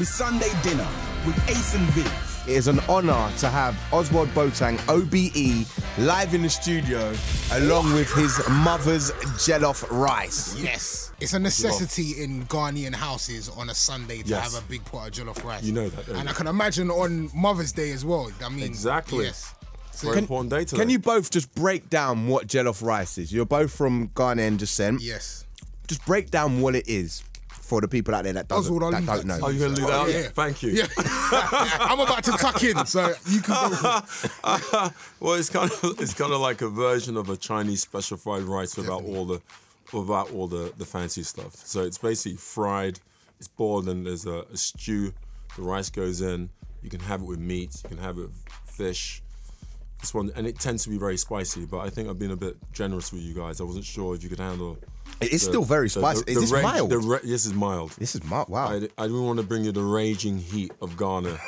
the Sunday dinner with Ace and V. It is an honour to have Ozwald Boateng, OBE, live in the studio, along with his mother's jollof rice. Yes. It's a necessity in Ghanaian houses on a Sunday to have a big pot of jollof rice. You know that, don't you? And I can imagine on Mother's Day as well. I mean, exactly. Yes. Very important day today. Can you both just break down what jollof rice is? You're both from Ghanaian descent. Yes. Just break down what it is for the people out there that don't know. Oh, you're going to do that? Yeah. Thank you. Yeah. I'm about to tuck in, so you can go for it. Well, it's kind of like a version of a Chinese special fried rice without all the fancy stuff. So it's basically fried, it's boiled, and there's a stew. The rice goes in. You can have it with meat. You can have it with fish. This one, and it tends to be very spicy, but I think I've been a bit generous with you guys. I wasn't sure if you could handle. It is still very spicy. Is this mild? This is mild. This is mild. Wow. I didn't want to bring you the raging heat of Ghana,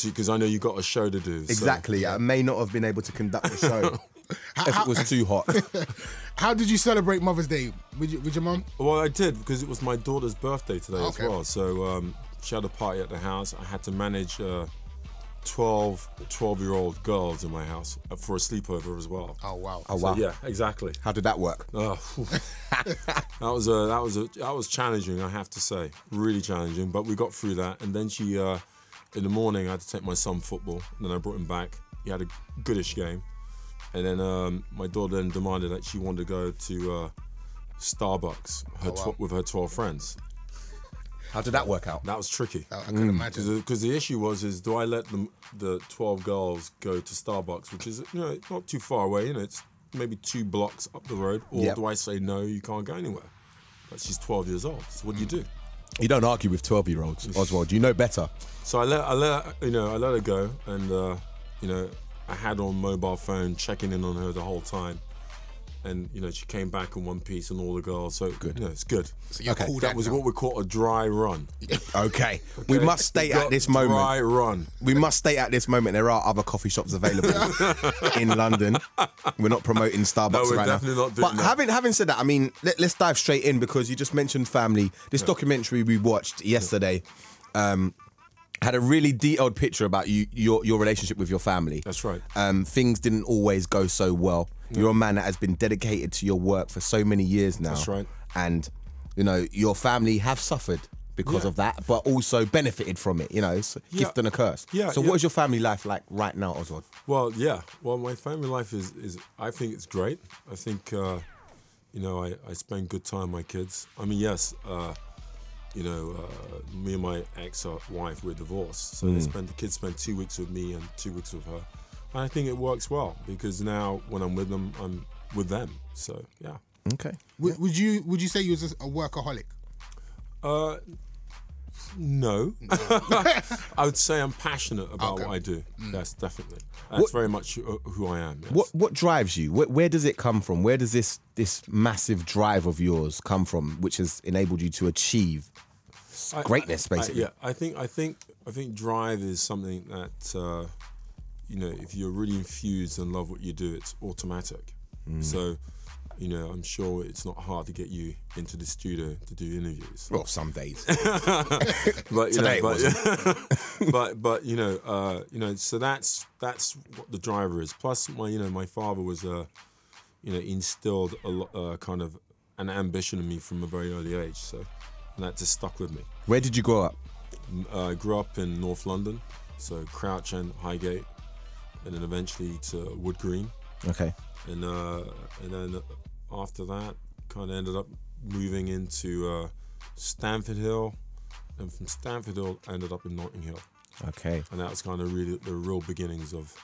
because I know you got a show to do. Exactly. So. I may not have been able to conduct the show if it was too hot. How did you celebrate Mother's Day with your mum? Well, I did, because it was my daughter's birthday today as well. So she had a party at the house. I had to manage 12-year-old girls in my house for a sleepover as well. Oh wow! Oh wow! So, yeah, exactly. How did that work? That was challenging, I have to say, really challenging. But we got through that. And then she, in the morning, I had to take my son football. And then I brought him back. He had a goodish game. And then my daughter then demanded that she wanted to go to Starbucks with her 12 friends. How did that work out? That was tricky. I can imagine. Because the issue was do I let the 12 girls go to Starbucks, which is not too far away, it's maybe 2 blocks up the road, or do I say no, you can't go anywhere? But she's 12 years old. So what do you do? You don't argue with 12-year-olds, Oswald. You know better. So I let her go, and I had on mobile phone checking in on her the whole time. And she came back in one piece, and all the girls. So good. It's good. So you're cool. That was what we call a dry run. Okay. We must state at this moment. Dry run. We must state at this moment there are other coffee shops available in London. We're not promoting Starbucks no, we're right now. Definitely not doing but that. having said that, I mean, let's dive straight in, because you just mentioned family. This documentary we watched yesterday. Had a really detailed picture about your relationship with your family. That's right. Things didn't always go so well. No. You're a man that has been dedicated to your work for so many years now. That's right. And, your family have suffered because of that, but also benefited from it. It's a gift and a curse. Yeah. So what is your family life like right now, Oswald? Well, yeah. Well, my family life is I think it's great. I think, I spend good time with my kids. I mean, yes, me and my ex-wife, we're divorced. So the kids spend 2 weeks with me and 2 weeks with her. And I think it works well, because now when I'm with them, I'm with them. So, yeah. Okay. Would you say you was a workaholic? No. I would say I'm passionate about what I do. Yes, definitely. That's very much who I am. Yes. What drives you? Where does it come from? Where does this massive drive of yours come from, which has enabled you to achieve greatness, basically? I think drive is something that if you're really infused and love what you do, it's automatic. So, I'm sure it's not hard to get you into the studio to do interviews. Well, some days. But today it wasn't. So that's what the driver is. Plus, my father was instilled kind of an ambition in me from a very early age. So, and that just stuck with me. Where did you grow up? I grew up in North London, so Crouch End, Highgate, and then eventually to Wood Green. Okay. And then after that, kind of ended up moving into Stamford Hill, and from Stamford Hill, I ended up in Notting Hill. Okay. And that was kind of really the real beginnings of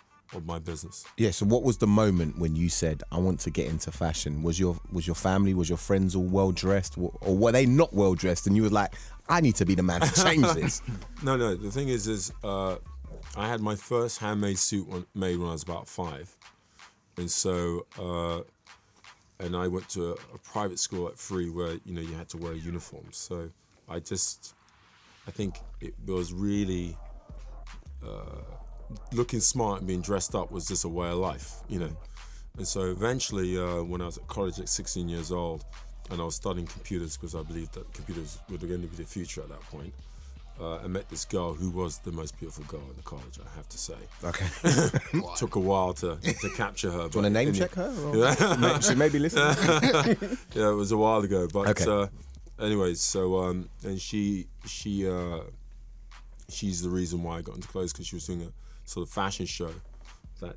my business. Yeah. So, what was the moment when you said, "I want to get into fashion"? Was your family, was your friends all well dressed, or were they not well dressed? And you were like, "I need to be the man to change this." No. The thing is I had my first handmade suit made when I was about 5, and so and I went to a private school at Free where you had to wear uniforms. So I think it was really looking smart and being dressed up was just a way of life, And so eventually, when I was at college at 16 years old, and I was studying computers because I believed that computers were going to be the future at that point, I met this girl who was the most beautiful girl in the college, I have to say. Okay. Took a while to capture her. Do you want to name check her? Or she may be listening. Yeah, it was a while ago. But okay. Anyways, so and she's the reason why I got into clothes, because she was doing a sort of fashion show that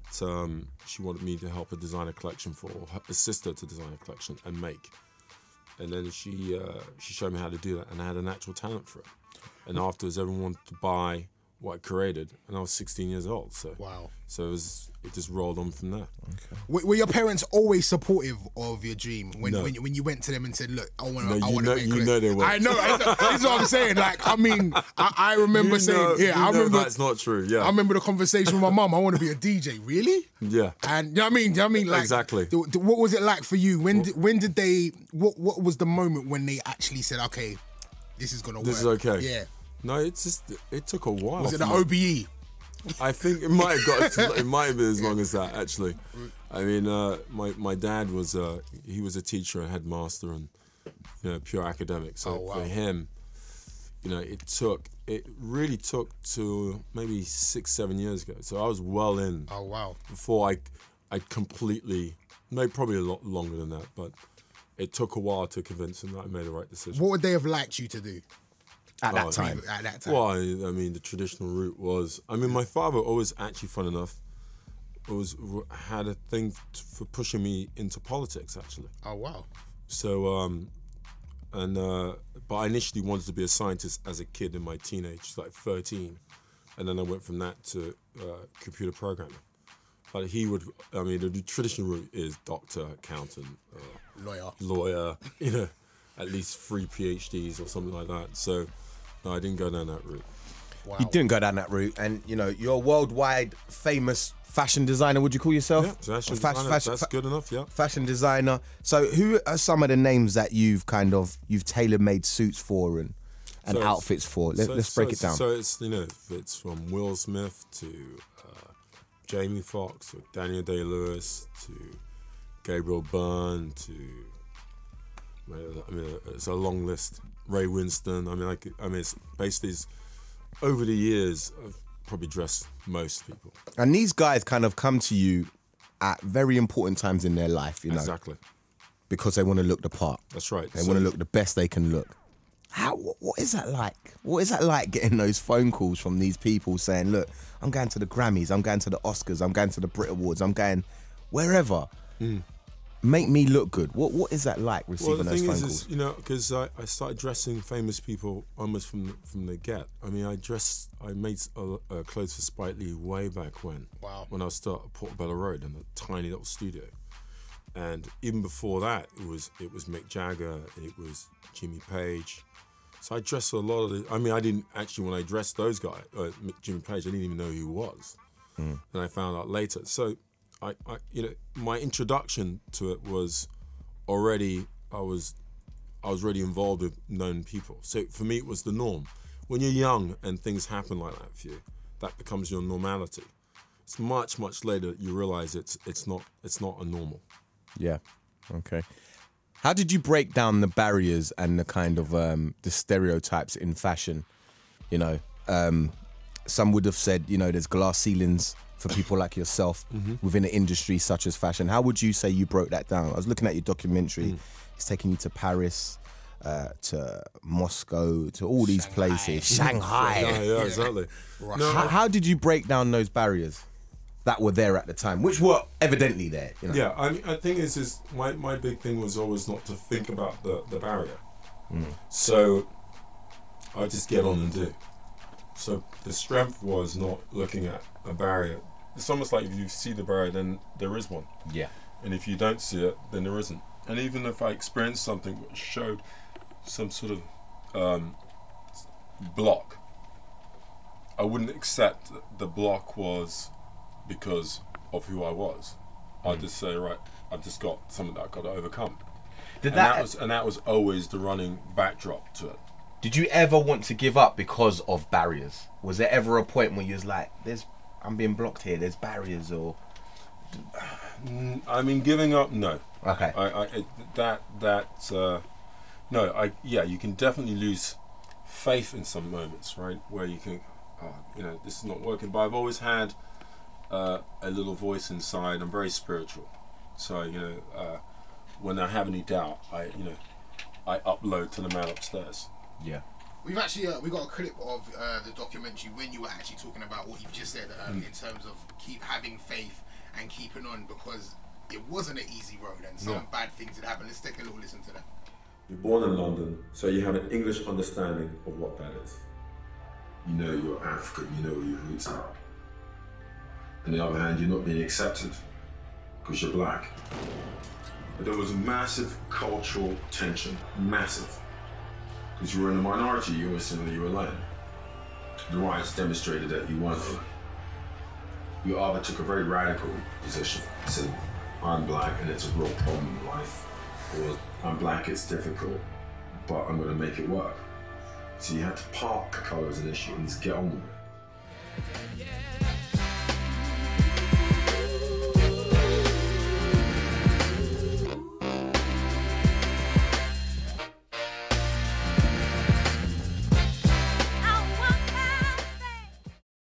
she wanted me to help her design a collection for, or assist her to design a collection and make. And then she showed me how to do that, and I had a natural talent for it. And afterwards, everyone wanted to buy what I created, and I was 16 years old. So wow. So it just rolled on from there. Okay. Were your parents always supportive of your dream when No. when you went to them and said, "Look, I want No, to you make clothes"? know they were. I know. This is what I'm saying. Like, I mean, I remember saying, I remember that's not true. Yeah, I remember the conversation with my mum. I want to be a DJ. Really? Yeah. And you know what I mean? Like, Exactly. What was it like for you? When did they? What was the moment when they actually said, "Okay, this is gonna work"? This is okay. Yeah. No, it took a while. Was it the for my- OBE? I think it might have it might have been as long as that, actually. I mean, my dad was he was a teacher and headmaster, and pure academic. So Oh, wow. for him, it really took to maybe 6-7 years ago. So I was well in Oh wow. before I completely, maybe probably a lot longer than that, but it took a while to convince him that I made the right decision. What would they have liked you to do At that time. At that time. Well, I mean, the traditional route was. I mean, my father always, actually, fun enough, had a thing for pushing me into politics. Actually, Oh wow. so but I initially wanted to be a scientist as a kid in my teenage, like 13, and then I went from that to computer programming. But he would. I mean, the traditional route is doctor, accountant, lawyer. At least 3 PhDs or something like that. So. No, I didn't go down that route. Wow. You didn't go down that route, and you're a worldwide famous fashion designer. Would you call yourself? Yeah, fashion designer. That's good enough. Yeah. Fashion designer. So, who are some of the names that you've tailor-made suits for and So outfits for? Let's break it down. So it's from Will Smith to Jamie Foxx to Daniel Day-Lewis to Gabriel Byrne to. I mean, it's a long list. Ray Winston. I mean, it's basically over the years I've probably dressed most people. And these guys kind of come to you at very important times in their life, Exactly. because they want to look the part. That's right. They want to look the best they can look. What is that like? What is that like, getting those phone calls from these people saying, "Look, I'm going to the Grammys, I'm going to the Oscars, I'm going to the Brit Awards, I'm going wherever. Make me look good." What is that like, receiving those phone calls? Because I started dressing famous people almost from the get. I mean, I made clothes for Spike Lee way back when. Wow. When I was still at Portobello Road in a tiny little studio, and even before that, it was Mick Jagger, it was Jimmy Page. So I dressed a lot of the. I mean, I didn't actually, when I dressed those guys, Jimmy Page, I didn't even know who he was, and I found out later. So. My introduction to it was already, I was already involved with known people. So for me, it was the norm. When you're young and things happen like that for you, that becomes your normality. It's much, much later you realize it's not a normal. Yeah. Okay. How did you break down the barriers and the kind of the stereotypes in fashion? Some would have said, there's glass ceilings for people like yourself within an industry such as fashion. How would you say you broke that down? I was looking at your documentary. It's taking you to Paris, to Moscow, to all these places. Shanghai. Yeah, exactly. Russia. How did you break down those barriers that were there at the time, which were evidently there? Yeah, I mean, the thing is my big thing was always not to think about the barrier. So I just get on and do. So the strength was not looking at a barrier. It's almost like if you see the barrier, then there is one. Yeah. And if you don't see it, then there isn't. And even if I experienced something which showed some sort of block, I wouldn't accept the block was because of who I was. I'd just say, right, I've just got something that I've got to overcome. That was always the running backdrop to it. Did you ever want to give up because of barriers? Was there ever a point where you was like, I'm being blocked here, there's barriers, or? I mean, giving up, no. Okay. No, you can definitely lose faith in some moments, right, where you think, oh, you know, this is not working. But I've always had a little voice inside. I'm very spiritual, so you know, when I have any doubt, I upload to the man upstairs. Yeah. We've actually we got a clip of the documentary when you were actually talking about what you've just said in terms of keep having faith and keeping on, because it wasn't an easy road and some bad things had happened. Let's take a little listen to that. You're born in London, so you have an English understanding of what that is. You know you're African, you know where your roots are. On the other hand, you're not being accepted because you're black. But there was a massive cultural tension, massive. Because you were in a minority, you always said that you were alone. The riots demonstrated that you weren't alone. You either took a very radical position, said, I'm black and it's a real problem in life, or I'm black, it's difficult, but I'm going to make it work. So you had to park the colour as an issue and just get on with it.